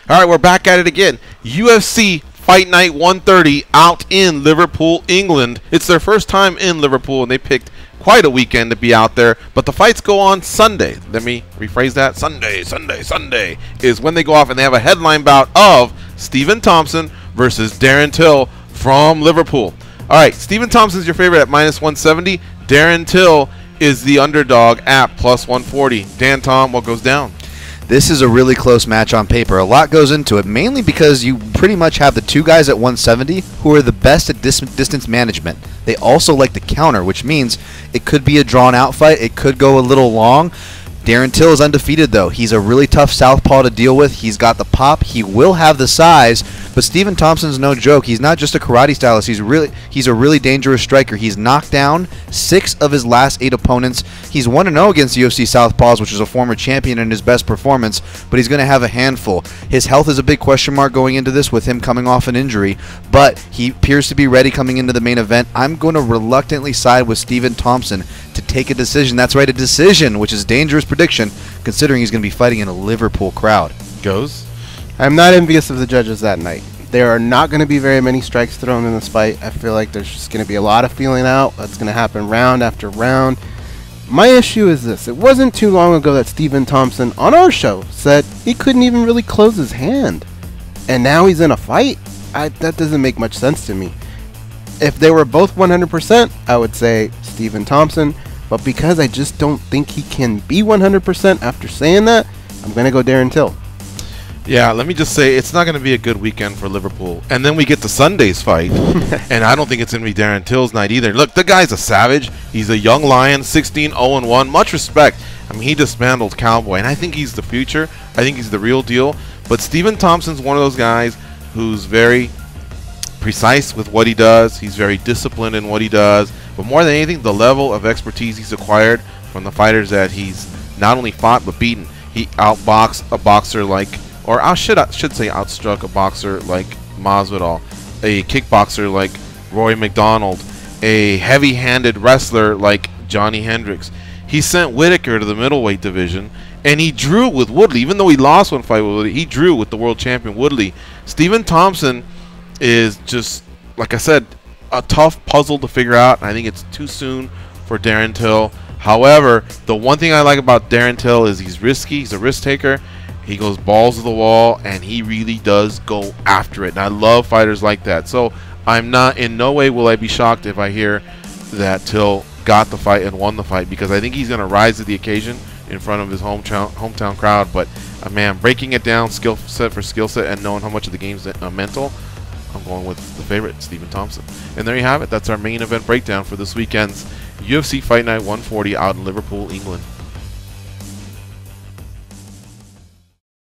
All right, we're back at it again. UFC Fight Night 130 out in Liverpool, England. It's their first time in Liverpool, and they picked quite a weekend to be out there. But the fights go on Sunday. Let me rephrase that. Sunday is when they go off, and they have a headline bout of Stephen Thompson versus Darren Till from Liverpool. All right, Stephen Thompson's your favorite at -170. Darren Till is the underdog at +140. Dan, Tom, what goes down? This is a really close match on paper. A lot goes into it, mainly because you pretty much have the two guys at 170 who are the best at distance management. They also like to counter, which means it could be a drawn-out fight. It could go a little long. Darren Till is undefeated, though. He's a really tough southpaw to deal with. He's got the pop. He will have the size, but Stephen Thompson's no joke. He's not just a karate stylist. He's a really dangerous striker. He's knocked down 6 of his last 8 opponents. He's 1-0 against UFC southpaws, which is a former champion in his best performance, but he's going to have a handful. His health is a big question mark going into this with him coming off an injury, but he appears to be ready coming into the main event. I'm going to reluctantly side with Stephen Thompson to take a decision. That's right, a decision, which is dangerous prediction considering he's going to be fighting in a Liverpool crowd. Goes? I'm not envious of the judges that night. There are not going to be very many strikes thrown in this fight. I feel like there's just going to be a lot of feeling out. That's going to happen round after round. My issue is this. It wasn't too long ago that Stephen Thompson on our show said he couldn't even really close his hand. And now he's in a fight? That doesn't make much sense to me. If they were both 100%, I would say Stephen Thompson. But because I just don't think he can be 100% after saying that, I'm going to go Darren Till. Yeah, let me just say, it's not going to be a good weekend for Liverpool. And then we get to Sunday's fight, and I don't think it's going to be Darren Till's night either. Look, the guy's a savage. He's a young lion, 16-0-1. Much respect. I mean, he dismantled Cowboy, and I think he's the future. I think he's the real deal. But Stephen Thompson's one of those guys who's very precise with what he does. He's very disciplined in what he does. But more than anything, the level of expertise he's acquired from the fighters that he's not only fought but beaten. He outboxed a boxer like, or I should say outstruck a boxer like Masvidal, a kickboxer like Roy McDonald, a heavy-handed wrestler like Johnny Hendricks. He sent Whitaker to the middleweight division, and he drew with Woodley. Even though he lost one fight with Woodley, he drew with the world champion Woodley. Stephen Thompson is just, like I said, a tough puzzle to figure out. I think it's too soon for Darren Till. However, the one thing I like about Darren Till is he's risky. He's a risk taker. He goes balls to the wall, and he really does go after it. And I love fighters like that. So I'm not, in no way will I be shocked if I hear that Till got the fight and won the fight, because I think he's going to rise to the occasion in front of his hometown crowd. But man, breaking it down skill set for skill set and knowing how much of the game's mental, I'm going with the favorite, Stephen Thompson. And there you have it. That's our main event breakdown for this weekend's UFC Fight Night 140 out in Liverpool, England.